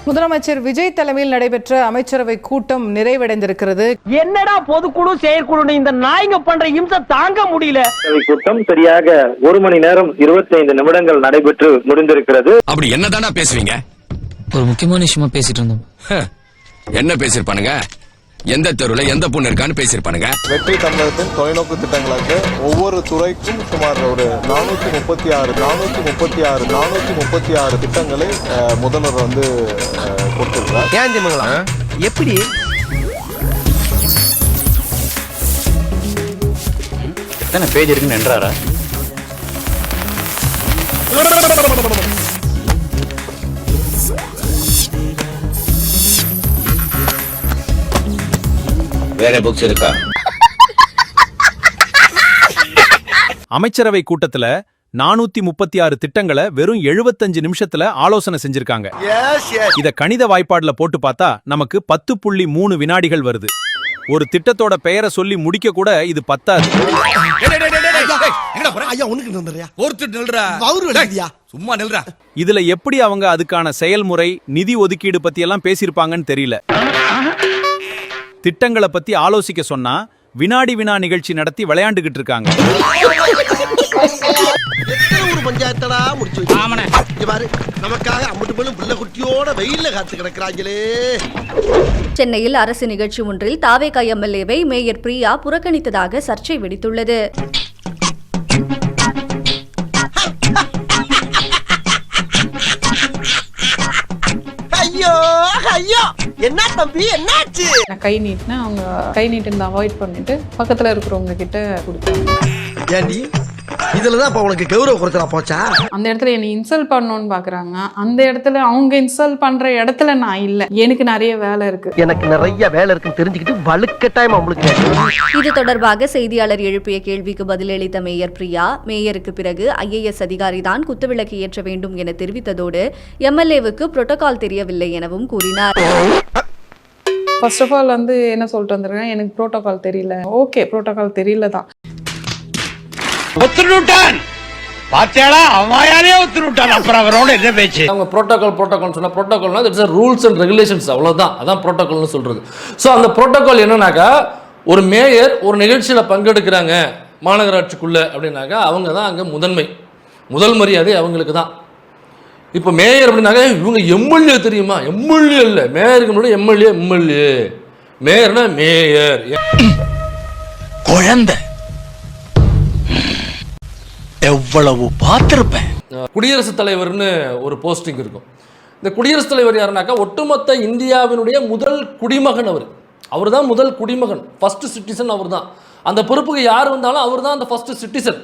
முதலமைச்சர் விஜய் தலைமையில் நடைபெற்ற அமைச்சரவை கூட்டம் நிறைவடைந்திருக்கிறது. என்னடா பொதுக்குழு செயற்குழு இந்த நாய்ங்க பண்ற இம்சை தாங்க முடியல. கூட்டம் சரியாக 1 மணி நேரம் 25 நிமிடங்கள் நடைபெற்று முடிந்திருக்கிறது. அப்படி என்னதானா பேசுவீங்க? ஒரு முக்கியமான விஷயமா பேசிட்டு இருந்தோம். என்ன பேசிருப்பானுங்க? எந்த தெருவுல எந்த பொண்ணு இருக்கான்னு பேசிருப்பானுங்க. வெற்றி தமிழகத்தின் தொலைநோக்கு திட்டங்களாக ஒவ்வொரு துறைக்கும் சுமார் ஒரு 436 திட்டங்களை முதல்வர் வந்து கொடுத்திருக்கிறார். எப்படி எத்தனை பேஜ் இருக்குன்னு என்றாரா? வேற புக்ஸ் இருக்கா? அமைச்சரவை கூட்டத்துல 436 திட்டங்களை வெறும் 75 நிமிஷத்துல ஆலோசனை செஞ்சிருக்காங்க. இத கணித வாய்ப்பாடுல போட்டு பார்த்தா நமக்கு 10.3 வினாடிகள் வருது. ஒரு திட்டத்தோட பெயரை சொல்லி முடிக்க கூட இது பத்தாது. இதுல எப்படி அவங்க அதுக்கான செயல்முறை, நிதி ஒதுக்கீடு பத்தி எல்லாம் பேசியிருப்பாங்கன்னு தெரியல. திட்டங்களை பத்தி ஆலோசிக்க சொன்னா வினாடி வினா நிகழ்ச்சி நடத்தி விளையாண்டுகிட்டு இருக்காங்க. சென்னையில் அரசு நிகழ்ச்சி ஒன்றில் தாவேகா எம்எல்ஏவை மேயர் பிரியா புறக்கணித்ததாக சர்ச்சை வெடித்துள்ளது. என்ன தம்பி என்னாச்சு? கை நீட்டினா அவங்க கை நீட்டு அவாய்ட் பண்ணிட்டு பக்கத்துல இருக்கிறவங்க கிட்ட கொடுத்தாங்க. ஏண்டி இதுலதான் இப்ப உனக்கு கௌரவ குறைச்சலா போச்சா? அந்த இடத்துல என்னை இன்சல்ட் பண்ணணும்னு பாக்குறாங்க. அந்த இடத்துல அவங்க இன்சல்ட் பண்ற இடத்துல நான் இல்ல. எனக்கு நிறைய வேலை இருக்கு. எனக்கு நிறைய வேலை இருக்குன்னு தெரிஞ்சுக்கிட்டு வலுக்கட்டாயமா உங்களுக்கு. இது தொடர்பாக செய்தியாளர் எழுப்பிய கேள்விக்கு பதிலளித்த மேயர் பிரியா, மேயருக்கு பிறகு IAS அதிகாரி தான் குத்துவிளக்கு ஏற்ற வேண்டும் என தெரிவித்ததோடு எம்எல்ஏவுக்கு புரோட்டோகால் தெரியவில்லை எனவும் கூறினார். ஃபர்ஸ்ட் ஆஃப் ஆல் வந்து என்ன சொல்லிட்டு வந்திருக்கேன், எனக்கு புரோட்டோகால் தெரியல. ஓகே, புரோட்டோகால் தெரியல தான். அவங்க புரோட்டோகால் சொன்னா புரோட்டோகால்னா it's a rules and regulations, அவ்வளவுதான். அதான் புரோட்டோகால்னு சொல்றது. ஸோ அந்த புரோட்டோகால் என்னன்னாக்கா, ஒரு மேயர் ஒரு நிகழ்ச்சியில பங்கெடுக்கிறாங்க மாநகராட்சிக்குள்ள அப்படின்னாக்கா அவங்க தான் அங்க முதல் மரியாதை அவங்களுக்கு தான். இப்போ மேயர் அப்படின்னாக்க இவங்க எம்எல்ஏ தெரியுமா? எம்எல்ஏ இல்லை, மேயருக்கு முன்னாடி எம்எல்ஏ. மேயர்னா மேயர் குழந்தை எவ்வளவு பார்த்திருப்பேன். குடியரசுத் தலைவர்னு ஒரு போஸ்டிங் இருக்கும். இந்த குடியரசுத் தலைவர் யாருனாக்கா ஒட்டுமொத்த இந்தியாவினுடைய முதல் குடிமகன். அவர் தான் முதல் குடிமகன், ஃபர்ஸ்ட் சிட்டிசன் அவர் தான். அந்த பொறுப்புக்கு யார் வந்தாலும் அவர் தான் அந்த ஃபர்ஸ்ட் சிட்டிசன்.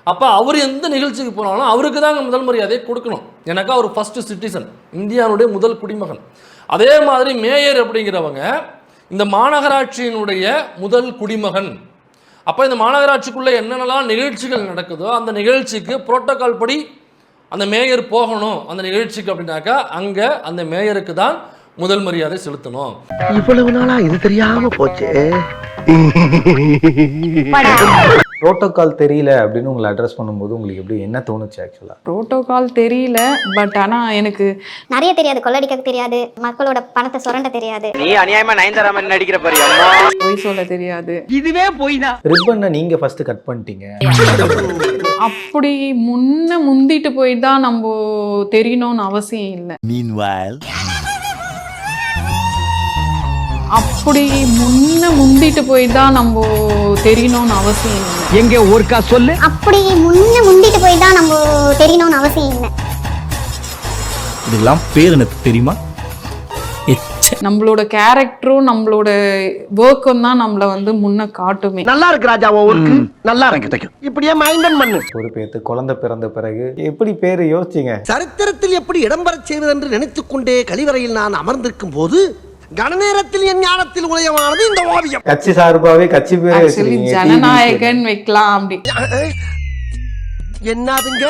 அப்போ அவர் எந்த நிகழ்ச்சிக்கு போனாலும் அவருக்கு தான் முதல் மரியாதையை கொடுக்கணும். எனக்கா அவர் ஃபர்ஸ்ட் சிட்டிசன், இந்தியாவுடைய முதல் குடிமகன். அதே மாதிரி மேயர் அப்படிங்கிறவங்க இந்த மாநகராட்சியினுடைய முதல் குடிமகன். அப்போ இந்த மாநகராட்சிக்குள்ளே என்னென்னலாம் நிகழ்ச்சிகள் நடக்குதோ அந்த நிகழ்ச்சிக்கு புரோட்டோகால் படி அந்த மேயர் போகணும் அந்த நிகழ்ச்சிக்கு அப்படின்னாக்கா அங்கே அந்த மேயருக்கு தான் முதல் மரியாதை செலுத்தணும். இவ்வளவு நாளா இது தெரியாம போச்சு. புரோட்டோகால் தெரியல அப்படின்னு உங்களை அட்ரஸ் பண்ணும்போது உங்களுக்கு எப்படி என்ன தோணுச்சு? ஆக்சுவலா புரோட்டோகால் தெரியல, பட் ஆனா எனக்கு நிறைய தெரியாது. கொள்ளடிக்க தெரியாது, மக்களோட பணத்தை சுரண்ட தெரியாது. நீ அநியாயமா நயன்தாராமன் நடிக்கிற பாரு. பொய் சொல்ல தெரியாது. இதுவே போய்தான். ரிப்பனை நீங்க ஃபர்ஸ்ட் கட் பண்ணிட்டீங்க. அப்படி முந்திட்டு போய் தான் நம்ம தெரியணும்னு அவசியம் இல்லை. அப்படி முந்திட்டு போய் தான் நம்ம தெரியணும்னு அவசியம் இல்லை. எங்க ஒருக்கா சொல்லு. அப்படி முந்திட்டு போய் தான் நம்ம தெரியணும்னு அவசியம் இல்லை. இதெல்லாம் பேர் எனக்கு தெரியுமா? நம்மளோட கேரக்டரும் நம்மளோட ஒர்க்கும் தான் நம்மள வந்து முன்ன காட்டுமே. நல்லா இருக்கு ராஜா, ஒர்க்கு நல்லா இருக்கு. இப்படியே மைண்டன் பண்ணு. ஒரு பேத்து குழந்தை பிறந்த பிறகு எப்படி பேரு யோசிச்சீங்க? சரித்திரத்தில் எப்படி இடம்பெற செய்வது என்று நினைத்துக் கொண்டே கழிவறையில் நான் அமர்ந்திருக்கும் போது கணநேரத்தில் என் ஞானத்தில் உதயமானது இந்த ஓவியம். கட்சி சார்பாவே கட்சி பேரே ஜனநாயகன் வைக்கலாம் அப்படி. என்னதுங்க?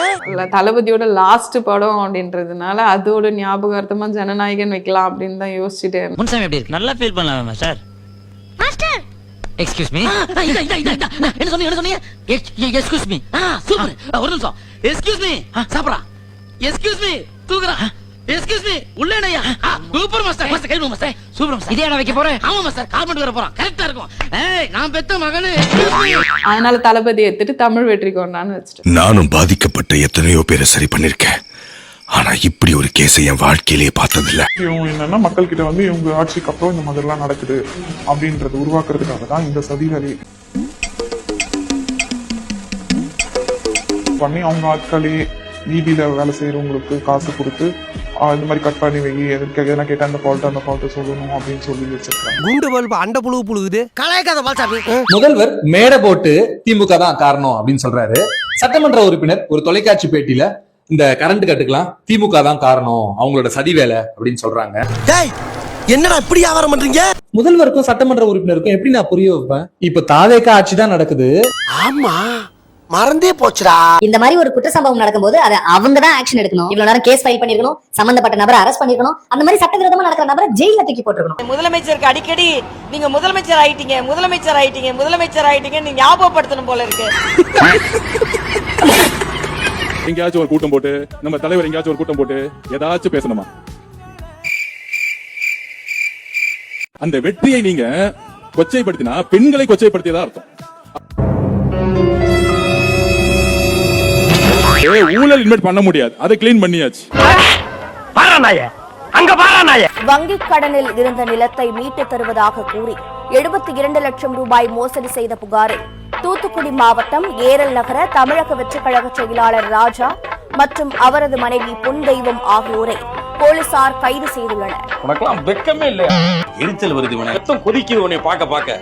தளபதியோட லாஸ்ட் படம் அப்படின்றதுனால அதோட ஞாபகார்த்தமா ஜனநாயகன் வைக்கலாம் அப்படின்னு தான் யோசிச்சுட்டேன். முன்சாமி எப்படி இருக்கு? நல்லா ஃபீல் பண்ணலாம் மாஸ்டர். Excuse me. என்ன சொன்னீங்க? Excuse me. சூப்பர். ஒரு நிமிஷம். Excuse me. சாப்பிடா. Excuse me. தூக்குறா. எக்ஸ்கியூஸ் மீ உள்ளேனையா சூப்பர் மாஸ்டர் மாஸ்டர் கேளுங்க மாஸ்டர் சூப்பர் மாஸ்டர் இதே நான் வைக்க போறேன் ஆமா மாஸ்டர் கார்மெண்ட் வர போறோம் கரெக்ட்டா இருக்கும் ஏய் நான் பெத்த மகனே அதனால தளபதி எடுத்துட்டு தமிழ் வெற்றி கொண்டான்னு வச்சுட்டு நானும் பாதிக்கப்பட்ட எத்தனையோ பேரை சரி பண்ணிருக்கேன் ஆனா இப்படி ஒரு கேஸை என் வாழ்க்கையிலேயே பார்த்ததில்ல. இவங்க என்னன்னா மக்கள் கிட்ட வந்து இவங்க ஆட்சிக்கு அப்புறம் இந்த மாதிரிலாம் நடக்குது அப்படின்றது உருவாக்குறதுக்காக தான் இந்த சதி வேலையை பண்ணி அவங்க ஆட்களே வீதியில வேலை செய்யறவங்களுக்கு காசு கொடுத்து இந்த மாதிரி கட் பண்ணி வை எதனா கேட்டா அந்த ஃபால்ட்டை சொல்லணும் அப்படின்னு சொல்லி வச்சிருக்காங்க. குண்டு பல்பு அண்ட புழு புழுகுது கலாய்க்காத பால்சாமி. முதல்வர் மேடை போட்டு திமுக தான் காரணம் அப்படின்னு சொல்றாரு. சட்டமன்ற உறுப்பினர் ஒரு தொலைக்காட்சி பேட்டியில இந்த கரண்ட் கட்டுக்கலாம் திமுக தான் காரணம் அவங்களோட சதி வேலை அப்படின்னு சொல்றாங்க. டேய் என்னடா இப்படி வியாபாரம் பண்றீங்க? முதல்வருக்கும் சட்டமன்ற உறுப்பினருக்கும் எப்படி நான் புரிய வைப்பேன்? இப்ப தாவேக ஆட்சி தான் நடக்குது. ஆமா மறந்தே போச்சுடா. இந்த மாதிரி ஒரு குற்ற சம்பவம் நடக்கும்போது அதை அவங்க தான் ஆக்ஷன் எடுக்கணும். இவ்வளவு நேரம் கேஸ் ஃபைல் பண்ணிருக்கணும், சம்பந்தப்பட்ட நபரை அரெஸ்ட் பண்ணிருக்கணும், அந்த மாதிரி சட்டவிரோதமா நடக்கிற நபரை ஜெயில தூக்கி போட்டுருக்கணும். முதலமைச்சருக்கு அடிக்கடி நீங்க முதலமைச்சர் ஆயிட்டீங்க நீங்க ஞாபகப்படுத்தணும் போல இருக்கு. எங்கேயாச்சும் ஒரு கூட்டம் போட்டு நம்ம தலைவர் எங்கேயாச்சும் ஒரு கூட்டம் போட்டு ஏதாச்சும் பேசணுமா? அந்த வெற்றியை நீங்க கொச்சைப்படுத்தினா பெண்களை கொச்சைப்படுத்தியதா அர்த்தம். ஊழல் இன்வெஸ்ட் பண்ண முடியாது, அதை கிளீன் பண்ணியாச்சு. வங்கி கடனில் இருந்த நிலத்தை மீட்டு தருவதாக கூறி 72 லட்சம் ரூபாய் மோசடி செய்த புகாரில் தூத்துக்குடி மாவட்டம் ஏரல் நகர தமிழக வெற்றிக் கழக செயலாளர் ராஜா மற்றும் அவரது மனைவி பொன் தெய்வம் ஆகியோரை போலீசார் கைது செய்துள்ளனர். உனக்கெல்லாம் வெக்கமே இல்லையா? எரிச்சல் வருது, ரத்தம் கொதிக்குது உன்னை பார்க்க.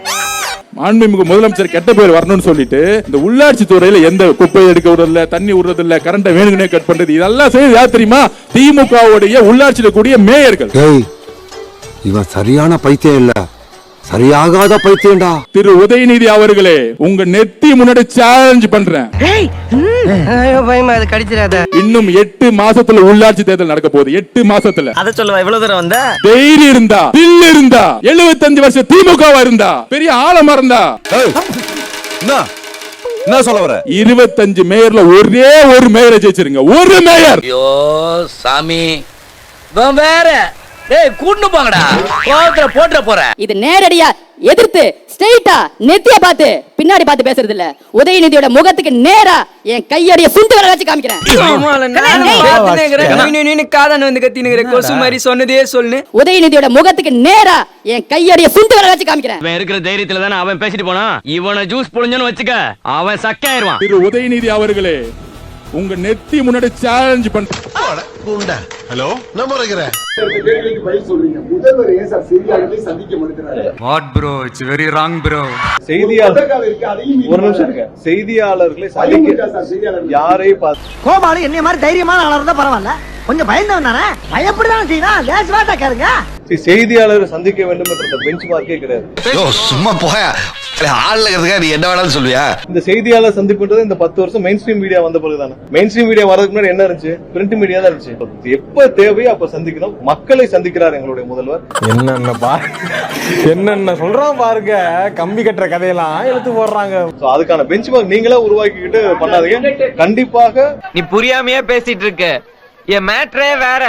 மாண்புமிகு முதலமைச்சர் கெட்ட பேர் வரணும்னு சொல்லிட்டு இந்த உள்ளாட்சி துறையில எந்த குப்பை எடுக்க விடுறதில்ல, தண்ணி விடுறது இல்ல, கரண்ட வேணுங்கனே கட் பண்றது, இதெல்லாம் செய்து யார் தெரியுமா? திமுகவுடைய உள்ளாட்சியில கூடிய மேயர்கள். இவன் சரியான பைத்தியம் இல்ல, சரியாகாத பைத்தியம்டா. திரு உதயநிதி அவர்களே, உங்க நெத்தி முன்னாடி சேலஞ்ச் பண்றேன். இன்னும் 8 மாசத்துல உள்ளாட்சி தேர்தல் நடக்க போகுது. 8 மாசத்துல அத சொல்லுவா இவ்வளவு தூரம் வந்த தைரியம் இருந்தா, தில் இருந்தா, 75 வருஷம் திமுகவா இருந்தா, பெரிய ஆழமா இருந்தா என்ன சொல்ல வர? 25 மேயர்ல ஒரே ஒரு மேயரை ஜெயிச்சிருங்க. ஒரு மேயர். ஐயோ சாமி வேற கூட்டு போங்கடா, கோவத்துல போட்டுற போற. இது நேரடியா எதிர்த்து ஸ்ட்ரெயிட்டா நெத்திய பார்த்து பின்னாடி பார்த்து பேசுறது இல்ல. உதயநிதியோட முகத்துக்கு நேரா என் கையடைய சுண்டு வர வச்சு காமிக்கிறேன். உதயநிதியோட முகத்துக்கு நேரா என் கையடைய சுண்டு வர வச்சு காமிக்கிறேன். இருக்கிற தைரியத்துல தானே அவன் பேசிட்டு போனா. இவனை ஜூஸ் புழிஞ்சன்னு வச்சுக்க, அவன் சக்கையாயிருவான். திரு உதயநிதி அவர்களே, உங்க நெத்தி முன்னாடி சேலஞ்ச் பண்ற. ஹலோ நம்ம இருக்கிறேன். What bro, it's very wrong bro. செய்தியாளர்களை யாரை கோபாலு என்னைய மாதிரி தைரியமான ஆளா இருந்தா பரவாயில்ல, கொஞ்சம் பயந்தவன் தானே, பயப்படிதான் செய்யணும். லேஸ் வாட்டா கேளுங்க. செய்தியாளர் சந்திக்க வேண்டும் என்ற பெஞ்ச் மார்க்கே கிடையாது. சும்மா போய ஆளுங்க நீ என்ன வேணாலும் சொல்லுவியா? இந்த செய்தியாளர் சந்திப்புன்றது இந்த 10 வருஷம் மெயின் ஸ்ட்ரீம் மீடியா வந்த பிறகுதானே. மெயின் ஸ்ட்ரீம் மீடியா வரதுக்கு முன்னாடி என்ன இருந்துச்சு? பிரிண்ட் மீடியா தான் இருந்துச்சு. எப்ப தேவையோ அப்ப சந்திக்கணும். மக்களை சந்திக்கிறார் எங்களுடைய முதல்வர். என்னென்ன சொல்றான் பாருங்க, கம்பி கட்டுற கதையெல்லாம் எடுத்து போடுறாங்க. அதுக்கான பெஞ்ச் மார்க் நீங்களா உருவாக்கிக்கிட்டு பண்ணாதீங்க. கண்டிப்பாக நீ புரியாமையே பேசிட்டு இருக்க. என் மேட்ரே வேற,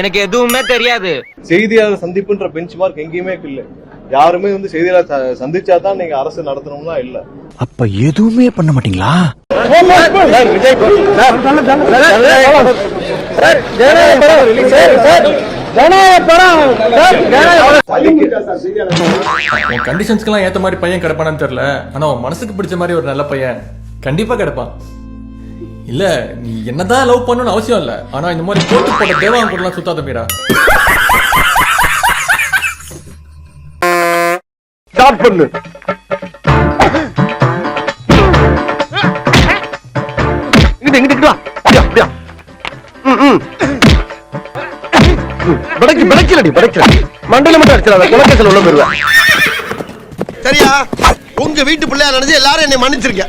எனக்கு எதுவுமே தெரியாது. செய்தியாளர் சந்திப்புன்ற பெஞ்ச் மார்க் எங்கேயுமே இல்ல. யாருமே வந்து செய்தியாளர் சந்திச்சாதான் நீங்க அரசு நடத்தணும்னா இல்ல. அப்ப எதுவுமே பண்ண மாட்டீங்களா? கண்டிஷன்ஸ்க்கெல்லாம் ஏத்த மாதிரி பையன் கிடைப்பானு தெரியல, ஆனா உன் மனசுக்கு பிடிச்ச மாதிரி ஒரு நல்ல பையன் கண்டிப்பா கிடைப்பான். இல்ல நீ என்னதான் லவ் பண்ணணும்னு அவசியம் இல்ல, ஆனா இந்த மாதிரி போட்டு போட்ட தேவாங்க கூட சுத்தாத மீரா. ஸ்டார்ட் பண்ணு. இங்கிட்டு வா. அப்படியா மண்டையில மட்டும் அடிச்சிடாத, குலக்கேசல் உள்ள போயிருவேன். சரியா? உங்க வீட்டு பிள்ளையா நினைச்சு எல்லாரும் என்னை மன்னிச்சிருக்க.